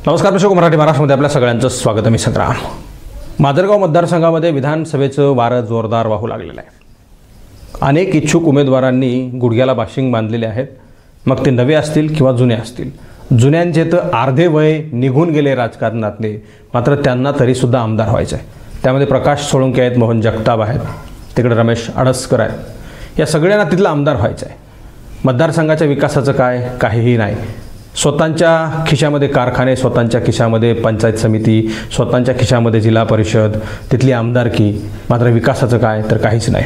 नमस्कार प्रेक्षक, मराठी महाराष्ट्रामध्ये आपल्या सगळ्यांचं स्वागत आहे. मी संग्राम. माजलगाव मतदारसंघामध्ये विधानसभेचं वारं जोरदार वाहू लागलेलं आहे. अनेक इच्छुक उमेदवारांनी गुडघ्याला बाशिंग बांधलेले आहेत. मग ते नवे असतील किंवा जुने असतील. जुन्यांचे तर अर्धे वय निघून गेले राजकारणातले, मात्र त्यांना तरीसुद्धा आमदार व्हायचं आहे. त्यामध्ये प्रकाश सोळंके आहेत, मोहन जगताप आहेत, तिकडे रमेश अडसकर आहेत. या सगळ्यांना तिथलं आमदार व्हायचं आहे. मतदारसंघाच्या विकासाचं काय? काहीही नाही. स्वतःच्या खिशामध्ये कारखाने, स्वतःच्या खिशामध्ये पंचायत समिती, स्वतःच्या खिशामध्ये जिल्हा परिषद, तिथली आमदारकी, मात्र विकासाचं काय? तर काहीच नाही.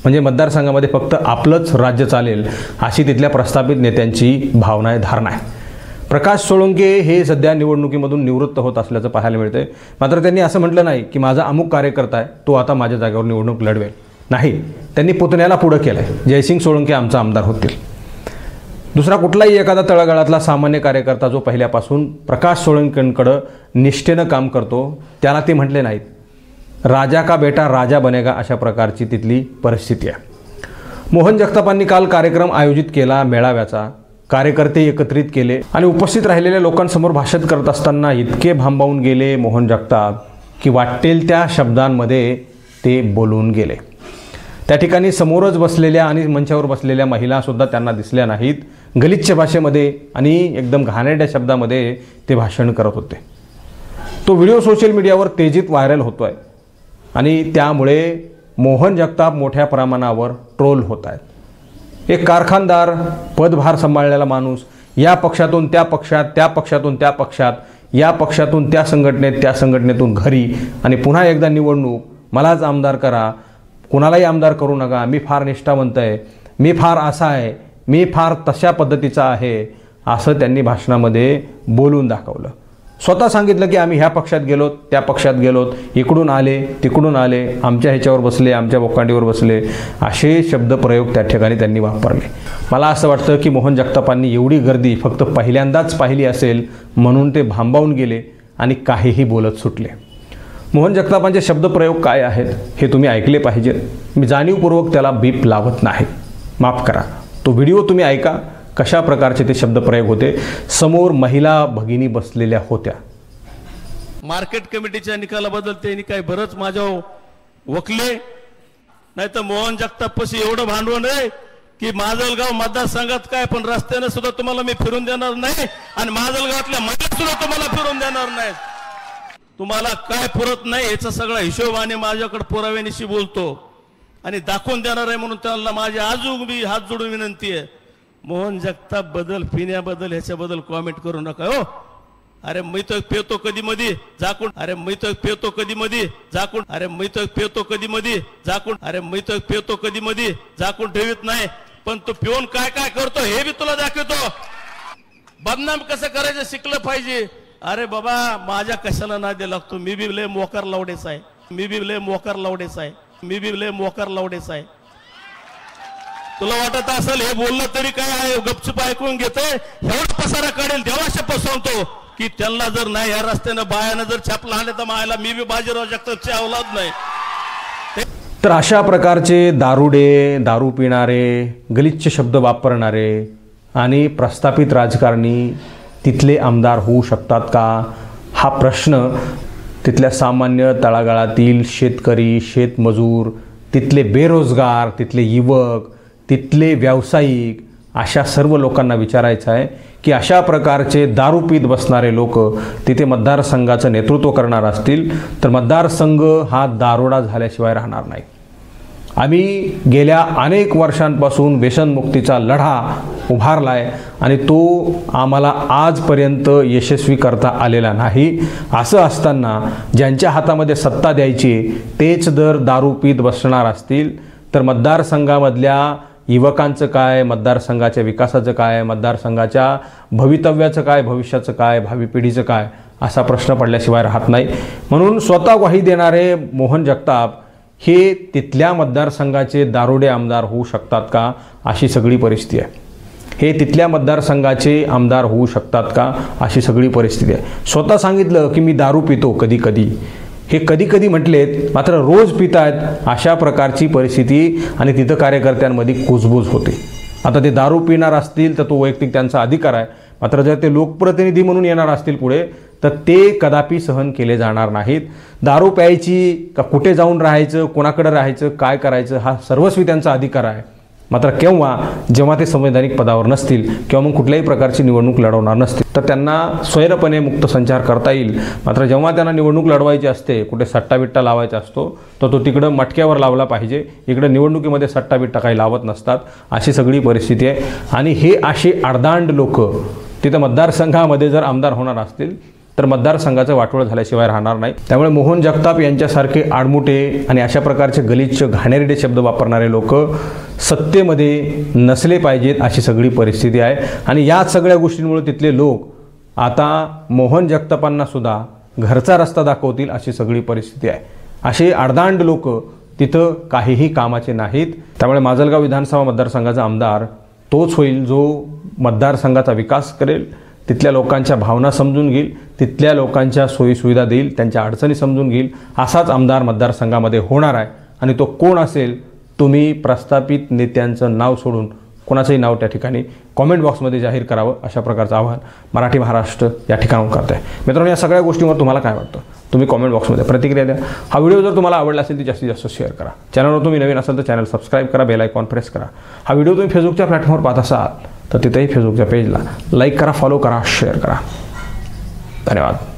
म्हणजे मतदारसंघामध्ये फक्त आपलंच राज्य चालेल अशी तिथल्या प्रस्थापित नेत्यांची भावना आहे, धारणा आहे. प्रकाश सोळंके हे सध्या निवडणुकीमधून निवृत्त होत असल्याचं पाहायला मिळते. मात्र त्यांनी असं म्हटलं नाही की माझा अमुक कार्यकर्ता आहे, तो आता माझ्या जागेवर निवडणूक लढवेल. नाही, त्यांनी पुतण्याला पुढं केलं आहे. जयसिंग सोळंके आमचा आमदार होतील. दुसरा कुठलाही एखादा तळागाळातला सामान्य कार्यकर्ता जो पहिल्यापासून प्रकाश सोळंकेंकडं निष्ठेनं काम करतो, त्याला ते म्हटले नाहीत राजा का बेटा राजा बनेगा, अशा प्रकारची तिथली परिस्थिती आहे. मोहन जगतापांनी काल कार्यक्रम आयोजित केला मेळाव्याचा. कार्यकर्ते एकत्रित केले आणि उपस्थित राहिलेल्या लोकांसमोर भाषण करत असताना इतके भांबावून गेले मोहन जगताप की वाटेल त्या शब्दांमध्ये ते बोलून गेले. त्या ठिकाणी समोरच बसलेल्या आणि मंचावर बसलेल्या महिलासुद्धा त्यांना दिसल्या नाहीत. गलिच्छ भाषेमध्ये आणि एकदम घाणेरड्या शब्दामध्ये ते भाषण करत होते. तो व्हिडिओ सोशल मीडियावर तेजीत व्हायरल होतो आहे आणि त्यामुळे मोहन जगताप मोठ्या प्रमाणावर ट्रोल होत आहेत. एक कारखानदार, पदभार सांभाळलेला माणूस, या पक्षातून त्या पक्षात, त्या पक्षातून त्या पक्षात, या पक्षातून त्या संघटनेत, त्या संघटनेतून घरी, आणि पुन्हा एकदा निवडणूक, मलाच आमदार करा, कुणालाही आमदार करू नका, मी फार निष्ठावंत आहे, मी फार असा आहे, मी फार तशा पद्धतीचा आहे, असं त्यांनी भाषणामध्ये बोलून दाखवलं. स्वतः सांगितलं की आम्ही ह्या पक्षात गेलोत, त्या पक्षात गेलोत, इकडून आले, तिकडून आले, आमच्या ह्याच्यावर बसले, आमच्या बोकांडीवर बसले, असे शब्दप्रयोग त्या ठिकाणी त्यांनी वापरले. मला असं वाटतं की मोहन जगतापांनी एवढी गर्दी फक्त पहिल्यांदाच पाहिली असेल म्हणून ते भांबावून गेले आणि काहीही बोलत सुटले. मोहन जगतापांचे शब्दप्रयोग काय आहेत हे तुम्ही ऐकले पाहिजेत. मी जाणीवपूर्वक त्याला बीप लावत नाही, माफ करा. तो व्हिडिओ तुम्ही ऐका, कशा प्रकारचे ते शब्दप्रयोग होते. समोर महिला भगिनी बसलेल्या होत्या. मार्केट कमिटीच्या निकालाबद्दल त्यांनी काही बरंच माझ्या वकले, नाही तर मोहन जगतापशी एवढं भांडवल आहे की माजलगाव मतदारसंघात काय पण रस्त्याने सुद्धा तुम्हाला मी फिरून देणार नाही आणि माजलगावातल्या महिला सुद्धा तुम्हाला फिरून देणार नाही. तुम्हाला काय पुरत नाही याचा सगळा हिशोबाने माझ्याकडे पुराव्यानिशी बोलतो आणि दाखवून देणार आहे. म्हणून त्यांना माझी आजूक मी हात जोडून विनंती आहे, मोहन जगताप बद्दल, पिण्याबद्दल, ह्याच्याबद्दल कॉमेंट करू नका हो. अरे मी तर पेतो कधी मध्ये झाकून, अरे मी तर पेतो कधी मध्ये झाकून, अरे मी तर पेतो कधी मध्ये झाकून, अरे मी तर पेतो कधी मध्ये झाकून ठेवीत नाही, पण तू पिऊन काय काय करतो हे बी तुला दाखवतो. बदनाम कसं करायचं शिकलं पाहिजे. अरे बाबा, माझ्या कशाला नादी लागतो? मी बी लय मोकार लावडेच आहे, मी बी लय मोकार लावडेच आहे, मी बी लय मोकार लावडेच आहे. तुला वाटत असेल हे बोललं तरी काय आहे, गपचूप ऐकून घेते, एवढा पसारा काढेल देवाशा पसवतो की त्यांना जर नाही या रस्त्यानं बायानं जर छापला आणले तर मायला मी बी बाजीराव जगतापची औलाद नाही. तर अशा प्रकारचे दारुडे, दारू पिणारे, गलिच्छ शब्द वापरणारे आणि प्रस्थापित राजकारणी तिथले आमदार होऊ शकतात का? हा प्रश्न तिथल्या सामान्य तळागाळातील शेतकरी, शेतमजूर, तिथले बेरोजगार, तिथले युवक, तिथले व्यावसायिक, अशा सर्व लोकांना विचारायचं आहे की अशा प्रकारचे दारू पीत बसणारे लोक तिथे मतदारसंघाचं नेतृत्व करणार असतील तर मतदारसंघ हा दारोडा झाल्याशिवाय राहणार नाही. आम्ही गेल्या अनेक वर्षांपासून व्यसनमुक्तीचा लढा उभारला आहे आणि तो आम्हाला आजपर्यंत यशस्वी करता आलेला नाही. असं असताना ज्यांच्या हातामध्ये सत्ता द्यायची तेच जर दारू पीत बसणार असतील तर मतदारसंघामधल्या युवकांचं काय, मतदारसंघाच्या विकासाचं काय, मतदारसंघाच्या भवितव्याचं काय, भविष्याचं काय, भावी पिढीचं काय, असा प्रश्न पडल्याशिवाय राहत नाही. म्हणून स्वतः ग्वाही देणारे मोहन जगताप हे तिथल्या मतदारसंघाचे दारुडे आमदार होऊ शकतात का? अशी सगळी परिस्थिती आहे. हे तिथल्या मतदारसंघाचे आमदार होऊ शकतात का? अशी सगळी परिस्थिती आहे. स्वतः सांगितलं की मी दारू पितो कधी कधी, हे कधी कधी म्हटलेत, मात्र रोज पितायत. अशा प्रकारची परिस्थिती आणि तिथं कार्यकर्त्यांमध्ये कुजबूज होते. आता ते दारू पिणार असतील तर तो वैयक्तिक त्यांचा अधिकार आहे, मात्र जर ते लोकप्रतिनिधी म्हणून येणार असतील पुढे तर ते कदापि सहन केले जाणार नाहीत. दारू प्यायची का कुठे जाऊन राहायचं, कोणाकडे राहायचं, काय करायचं हा सर्वस्वी त्यांचा अधिकार आहे. मात्र जेव्हा ते संवैधानिक पदावर नसतील किंवा मग कुठल्याही प्रकारची निवडणूक लढवणार नसतील तर त्यांना स्वैरपणे मुक्त संचार करता येईल. मात्र जेव्हा त्यांना निवडणूक लढवायची असते, कुठे सट्टाबिट्टा लावायचा असतो तर तो तिकडं मटक्यावर लावला पाहिजे. इकडे निवडणुकीमध्ये सट्टाबिट्टा काही लावत नसतात. अशी सगळी परिस्थिती आहे. आणि हे असे आडदांड लोक तिथं मतदारसंघामध्ये जर आमदार होणार असतील तर मतदारसंघाचं वाटोळं झाल्याशिवाय राहणार नाही. त्यामुळे मोहन जगताप यांच्यासारखे आडमुठे आणि अशा प्रकारचे गलिच्छ घाणेरडे शब्द वापरणारे लोक सत्तेमध्ये नसले पाहिजेत अशी सगळी परिस्थिती आहे. आणि या सगळ्या गोष्टींमुळे तिथले लोक आता मोहन जगतापांना सुद्धा घरचा रस्ता दाखवतील अशी सगळी परिस्थिती आहे. असे आडदांड लोक तिथं काहीही कामाचे नाहीत. त्यामुळे माजलगाव विधानसभा मतदारसंघाचा आमदार तोच होईल जो मतदारसंघाचा विकास करेल, तिथल्या लोकांच्या भावना समजून घेईल, तिथल्या लोकांच्या सोयीसुविधा देईल, त्यांच्या अडचणी समजून घेईल. असाच आमदार मतदारसंघामध्ये होणार आहे. आणि तो कोण असेल, तुम्ही प्रस्थापित नेत्यांचं नाव सोडून कोणाचंही नाव त्या ठिकाणी कॉमेंट बॉक्समध्ये जाहीर करावं अशा प्रकारचं आवाहन मराठी महाराष्ट्र या ठिकाणाहून करत आहे. मित्रांनो, या सगळ्या गोष्टींवर तुम्हाला काय वाटतं तुम्ही कॉमेंट बॉक्समध्ये प्रतिक्रिया द्या. हा व्हिडिओ जर तुम्हाला आवडला असेल तर जास्तीत जास्त शेअर करा. चॅनलवर तुम्ही नवीन असाल तर चॅनल सबस्क्राईब करा, बेल आयकॉन प्रेस करा. हा व्हिडिओ तुम्ही फेसबुकच्या प्लॅटफॉर्मवर पाहत असाल तर तिथेही फेसबुकच्या पेजला लाईक करा, फॉलो करा, शेअर करा. धन्यवाद.